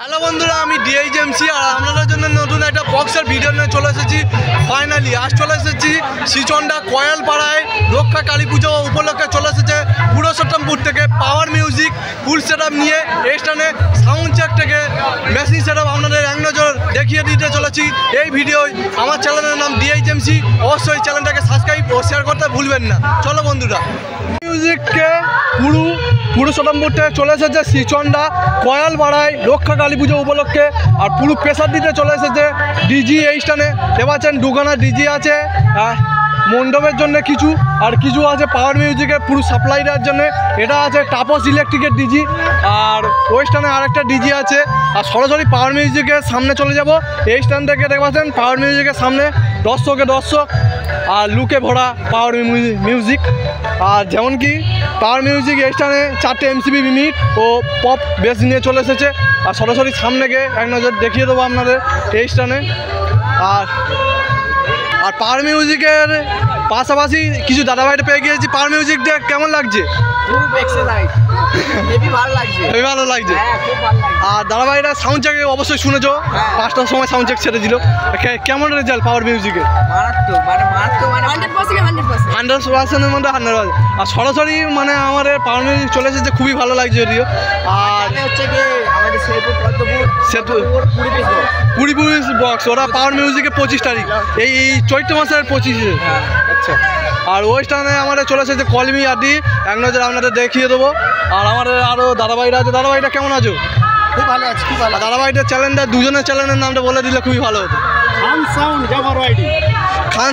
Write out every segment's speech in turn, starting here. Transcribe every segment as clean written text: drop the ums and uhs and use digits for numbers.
Hello বন্ধুরা, আমি ডিএইচএমসি আর আপনাদের জন্য নতুন একটা বক্সের ভিডিও নিয়ে চলে এসেছি। ফাইনালি আজ চলে এসেছি শ্রীচন্ডা কয়ালপাড়ায় রক্ষা কালী পুজো উপলক্ষে চলে এসেছে পুরুষোত্তমপুর থেকে পাওয়ার মিউজিক ফুল সেট আপ নিয়ে এই স্থানে সাউন্ড চেক থেকে মেশিন সেট আপ আপনাদের এক নজর দেখিয়ে দিতে চলেছি এই ভিডিওয়। আমার চ্যানেলের নাম ডিএইচএমসি, অবশ্যই চ্যানেলটাকে সাবস্ক্রাইব ও শেয়ার করতে ভুলবেন না। চলো বন্ধুরা, মিউজিককে পুরুষোত্তমপুর থেকে চলে এসেছে শ্রীচন্ডা কয়ালপাড়ায় রক্ষা কালী পুজো উপলক্ষে। আর পুরো প্রেসার দিতে চলে এসেছে ডিজি এই স্থানে। পাচ্ছেন দুখানা ডিজি আছে মণ্ডপের জন্য কিছু, আর কিছু আছে পাওয়ার মিউজিকের পুরো সাপ্লাই দেওয়ার জন্য। এটা আছে টাপস ইলেকট্রিকের ডিজি, আর ওই স্থানে আরেকটা ডিজি আছে। আর সরাসরি পাওয়ার মিউজিকের সামনে চলে যাব। এই স্থান থেকে দেখতে পাচ্ছেন পাওয়ার মিউজিকের সামনে দর্শক আর লুকে ভরা পাওয়ার মিউজিক। আর যেমন কি পাওয়ার মিউজিক এই স্থানে 4টে এমসিবি ইউনিট ও পপ বেস নিয়ে চলে এসেছে। আর সরাসরি সামনে গিয়ে এক নজর দেখিয়ে দেবো আপনাদের এই স্থানে। আর পাওয়ার মিউজিকের পাশাপাশি কিছু দাদাভাইটা পেয়ে গিয়েছি। পাওয়ার মিউজিকটা কেমন লাগছে? হেবি ভালো লাগছে। আর দাদাভাইরা সাউন্ড চেক অবশ্যই শুনেছো, 5টার সময় সাউন্ড চেক ছেড়েছিল। কেমন রেজাল্ট পাওয়ার মিউজিকের? 100%-এর মধ্যে 100। আর সরাসরি মানে আমাদের পাওয়ার মিউজিক চলে এসেছে, খুবই ভালো লাগছে যদিও। আর হচ্ছে কি আমাদের পুরী বক্স, ওরা পাওয়ার মিউজিকের 25 তারিখ এই চৈত্র মাসের 25-এ। আচ্ছা। আর ওই স্থানে আমাদের চলে এসেছে কলমি আদি, এক নজর আপনাদের দেখিয়ে দেবো। আর আমাদের আরও দাদাভাইরা আছে। দাদাভাইটা কেমন আছো? খুব ভালো আছে, খুব ভালো। দাদাভাইটার চ্যানেলটা দুজনের চ্যানেলের নামটা বলে দিলে খুবই ভালো হতো। খান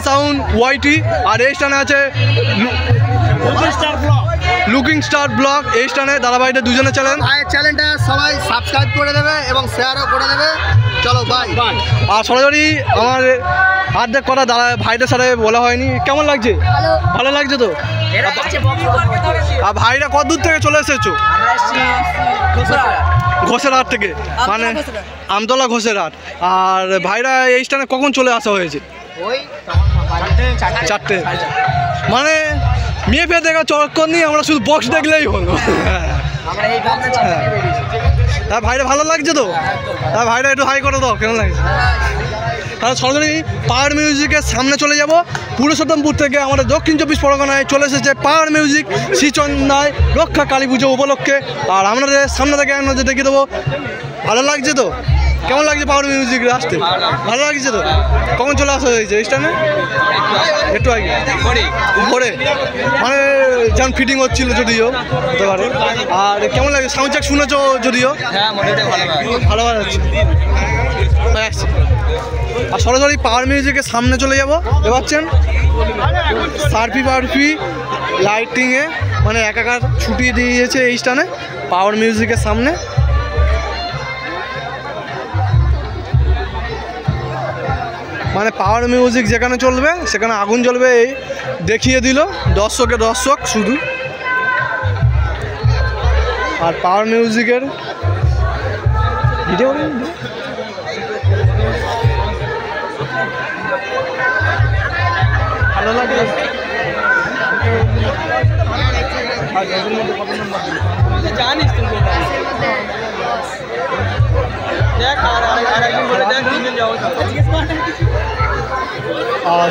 সাউন্ড ওয়াইটি। আর এই স্থানে আছে লুকিং স্টার ব্লগ। এই স্থানে দাদাভাইটা দুজনের চ্যানেলটা সবাই সাবস্ক্রাইব করে দেবে এবং শেয়ারও করে দেবে। চলো বাই। আর সরাসরি আমার আর্ধেক কথা দাদা ভাইদের সাথে বলা হয়নি। কেমন লাগছে? ভালো লাগছে তো? আর ভাইরা কত দূর থেকে চলে এসেছো? ঘোষেরহাট থেকে, মানে আমতলা ঘোষেরহাট। আর ভাইরা এই স্থানে কখন চলে আসা হয়েছে? 4টে। মানে মেয়ে ফেয়ে দেখা চক্কর নিয়ে আমরা শুধু বক্স দেখলেই হলো। হ্যাঁ ভাইরা ভালো লাগছে তো? হ্যাঁ ভাইরা একটু হাই করে দাও, কেমন লাগছে? তাহলে সরাসরি পাওয়ার মিউজিকের সামনে চলে যাব। পুরুষোত্তমপুর থেকে আমাদের দক্ষিণ 24 পরগনায় চলে এসেছে পাওয়ার মিউজিক শ্রীচন্দায় রক্ষা কালী পুজো উপলক্ষে। আর আপনাদের সামনে থেকে আপনাদের দেখিয়ে দেবো। ভালো লাগছে তো? কেমন লাগছে পাওয়ার মিউজিক আসতে? ভালো লাগছে তো? কখন চলে আসা হয়েছে এই স্থানে? একটু আগে ভোরে, মানে যেমন ফিটিং হচ্ছিল যদিও হতে পারে। আর কেমন লাগে সাউন্ড চেক শুনেছো যদিও? ভালো হচ্ছে। আর সরাসরি পাওয়ার মিউজিকের সামনে চলে যাব। পাচ্ছেন সার্ফি লাইটিংয়ে মানে একাকার ছুটিয়ে দিয়েছে এই স্থানে পাওয়ার মিউজিকের সামনে। মানে পাওয়ার মিউজিক যেখানে চলবে সেখানে আগুন জ্বলবে, এই দেখিয়ে দিল দর্শক শুধু। আর পাওয়ার মিউজিকের ভিডিও ভালো লাগে। জানিস তুমি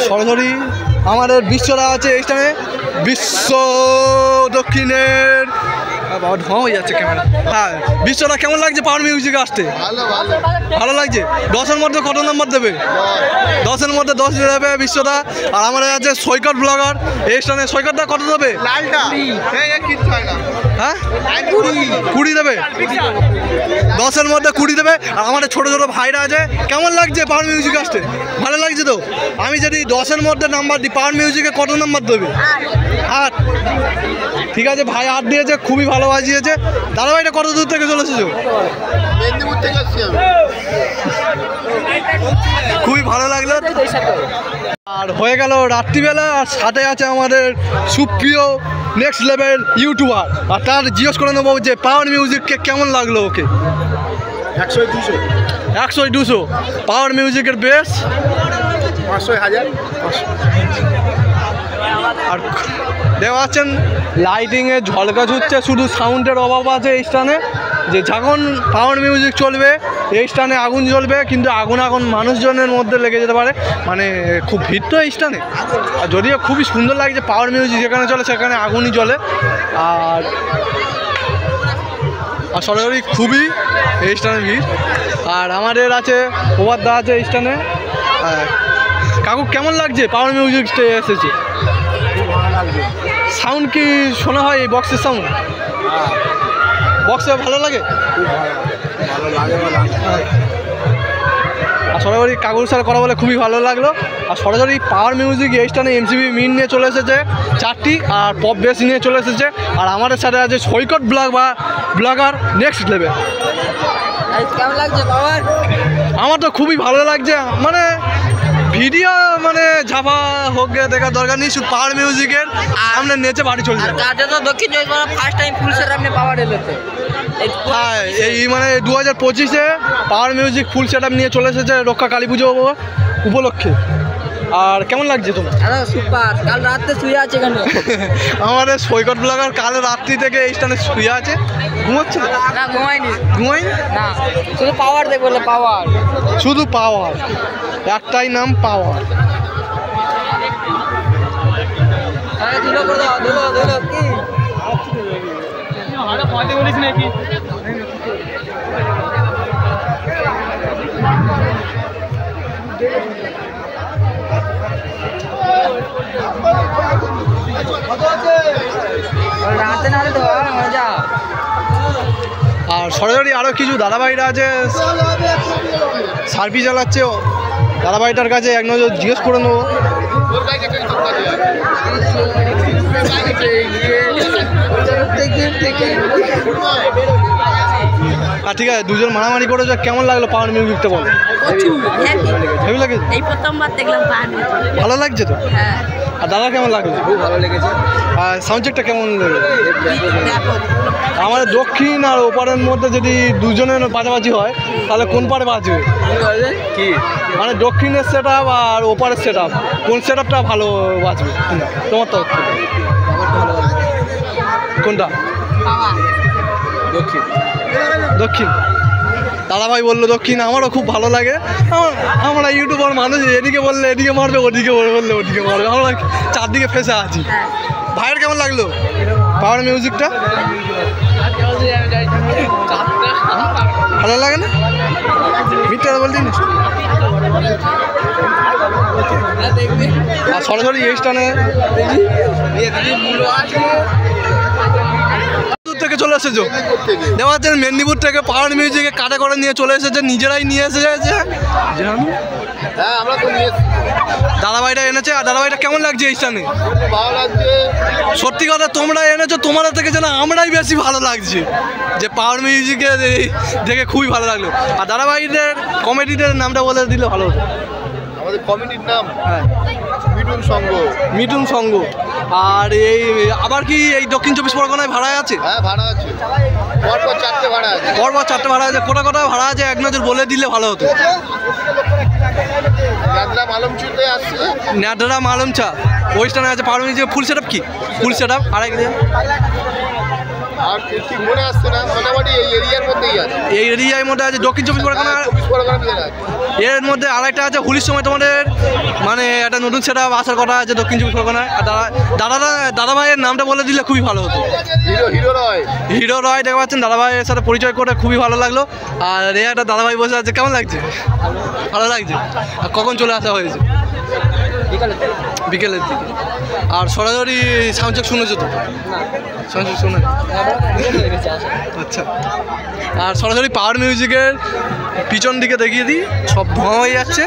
সরাসরি আমাদের বিশ্বরা আছে এইখানে। বিশ্ব দক্ষিণের হয়ে যাচ্ছে ক্যামেরা। হ্যাঁ বিশ্বরা কেমন লাগছে পাওয়ার মিউজিকে আসতে? ভালো লাগছে। 10-এর মধ্যে কত নম্বর দেবে? 10-এর মধ্যে 10 দেবে বিশ্বদা। আর আমাদের আছে সৈকত ব্লগার এই স্থানে। সৈকতটা কত দেবে? হ্যাঁ 20 দেবে। 10-এর মধ্যে 20 দেবে। আর আমাদের ছোটো ছোটো ভাইরা আছে। কেমন লাগছে পাওয়ার মিউজিক আসতে? ভালো লাগছে তো? আমি যদি 10-এর মধ্যে নাম্বার দিই পাওয়ার মিউজিকে কত নাম্বার দেবে? 8। ঠিক আছে, ভাই 8 দিয়েছে, খুবই ভালো বাজিয়েছে। দাদা ভাইটা কত দূর থেকে চলে এসেছো? খুবই ভালো লাগলো। আর হয়ে গেল রাত্রিবেলা। আর সাথে আছে আমাদের সুপ্রিয় নেক্সট লেভেল ইউটিউবার। আর তার জিজ্ঞেস করে নেবো যে পাওয়ার মিউজিককে কেমন লাগলো ওকে। 100-200 পাওয়ার মিউজিকের বেস 500-1000। আর দেখতে পাচ্ছেন লাইটিংয়ে ঝলকা ছুটছে, শুধু সাউন্ডের অভাব আছে এই স্থানে। যে যখন পাওয়ার মিউজিক চলবে এই স্থানে আগুন জ্বলবে, কিন্তু আগুন মানুষজনের মধ্যে লেগে যেতে পারে, মানে খুব ভিড় তো এই স্থানে। আর যদিও খুবই সুন্দর লাগছে, পাওয়ার মিউজিক যেখানে চলে সেখানে আগুনই জ্বলে। আর সরাসরি খুবই এই স্থানে ভিড়। আর আমাদের আছে প্রভাত দা আছে এই স্থানে। কাকু কেমন লাগছে পাওয়ার মিউজিক এসেছে? সাউন্ড কি শোনা হয় এই বক্সের সাউন্ড? বক্সে ভালো লাগে? আর সরাসরি কাকুর সাথে কথা বলে খুবই ভালো লাগলো। আর সরাসরি পাওয়ার মিউজিক এই স্থানে এমসিবি মিন নিয়ে চলে এসেছে 4টি, আর পপ বেস নিয়ে চলে এসেছে। আর আমাদের সাথে আছে সৈকত ব্লগার নেক্সট লেভেল। কেমন লাগছে পাওয়ার? আমার তো খুবই ভালো লাগছে, মানে ভিডিও মানে ঝাপা হোক দেখার দরকার নেই, শুধু পাওয়ার মিউজিকের সামনে নেচে বাড়ি চলে যায়। তো Dakshin Chabbish Parganas first time full set আপনি পাওয়ার এলো তো। হ্যাঁ, এই মানে 2025-এ power music full set up নিয়ে চলে এসেছে রক্ষা কালী পুজো উপলক্ষে। আর কেমন লাগছে তোমার? সুপার। কাল রাতে শুয়ে আছে এখানে আমাদের সৈকত ব্লগার কাল রাত্রি থেকে এই স্থানে শুয়ে আছে। ঘুমাচ্ছে না? ঘুমাইনি না, শুধু পাওয়ার দেখে বলে পাওয়ার, শুধু পাওয়ার, একটাই নাম পাওয়ার। আর সরাসরি আরও কিছু দাদাভাইরা আছে সার্ভিস চালাচ্ছে, দাদাভাইটার কাছে এক নজর জিজ্ঞেস করে নেবো। আর ঠিক আছে, দুজন মারামারি করেছে, কেমন লাগলো পাওয়ার মিউজিকটা বল? হেভি লাগে, এই প্রথমবার দেখলাম। ভালো লাগছে তো? আর দাদা কেমন লাগলো? খুব ভালো লেগেছে। আর সাউন্ড চেকটা কেমন লাগলো? আমাদের দক্ষিণ আর ওপারের মধ্যে যদি দুজনের পাশাপাশি হয় তাহলে কোন পারে বাজবে? কি মানে দক্ষিণের সেট আপ আর ওপারের সেট আপ, কোন সেট আপটা ভালো বাজবে তোমার তো? কোনটা? দক্ষিণ। দাদাভাই বললো দক্ষিণ, আমারও খুব ভালো লাগে। আমরা ইউটিউবার মানুষ, এদিকে বললে এদিকে মারবে, ওদিকে বললে ওদিকে মারবে, আমরা চারদিকে ফেসে আছি। ভাইয়ের কেমন লাগলো পাওয়ার মিউজিকটা? ভালো লাগে না? মিথ্যা বলছি না। আর সরাসরি এই স্থানে থেকে চলে এসেছো, দেখা যাচ্ছে মেদিনীপুর থেকে পাওয়ার মিউজিকে কাটা করে নিয়ে চলে এসেছে, নিজেরাই নিয়ে এসেছে। দাদাভাইটা এনেছে। আর দাদাভাইটা কেমন লাগছে এই স্থানে? সত্যি কথা, তোমরা এনেছো, তোমাদের থেকে যেন আমরাই বেশি ভালো লাগছে যে পাওয়ার মিউজিকে দেখে খুবই ভালো লাগলো। আর দাদাভাইদের কমেডিদের নামটা বলে দিলে ভালো হতো। আমাদের কমিটির নাম হ্যাঁ, মিঠুন সংঘ। আর এই আবার কি এই দক্ষিণ চব্বিশ পরগনায় ভাড়ায় আছে? হ্যাঁ, ভাড়া আছে, পরপর 4টে ভাড়া আছে। পরপর 4টে ভাড়া আছে। কোটা ভাড়া আছে এক নজর বলে দিলে ভালো হতো। ন্যাডরা মালমচা ওই স্থানে আছে পাওয়ার মিউজিক ফুল সেট আপ। কি ফুল সেট আপ? আড়াই আর ঠিক মনে আসছে না, মোটামুটি এই এরিয়ার মধ্যেই আছে। এই এরিয়ার মধ্যে আছে দক্ষিণ চব্বিশ পরগনা। এর মধ্যে আরেকটা আছে হোলির সময় তোমাদের মানে একটা নতুন সেট আপ আসার কথা আছে দক্ষিণ চব্বিশ পরগনায়। আর দাদা ভাইয়ের নামটা বলে দিলে খুবই ভালো হতো। হিরো রয় দেখা পাচ্ছেন, দাদা ভাইয়ের সাথে পরিচয় করে খুবই ভালো লাগলো। আর এই একটা দাদা ভাই বসে আছে, কেমন লাগছে? ভালো লাগছে। আর কখন চলে আসা হয়েছে? বিকেলের দিকে। আর সরাসরি সাউন্ড চেক শুনেছো তো? সাউন্ড চেক শুনে আচ্ছা। আর সরাসরি পাওয়ার মিউজিকের পিছন দিকে দেখিয়ে দিই, সব ধোঁয়া হয়ে যাচ্ছে।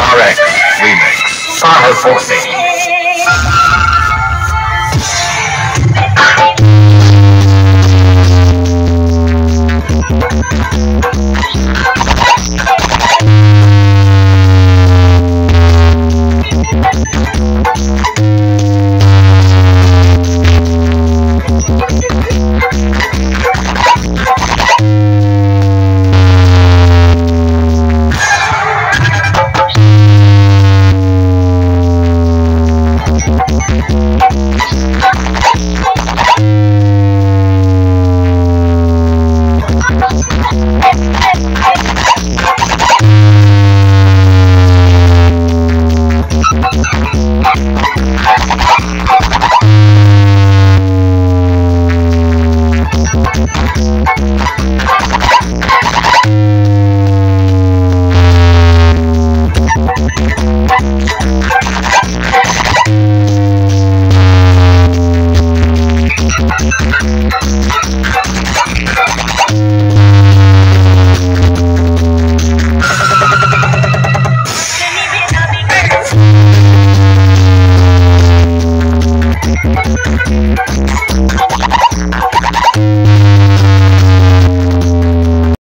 RX Remix, Sahar Forcing.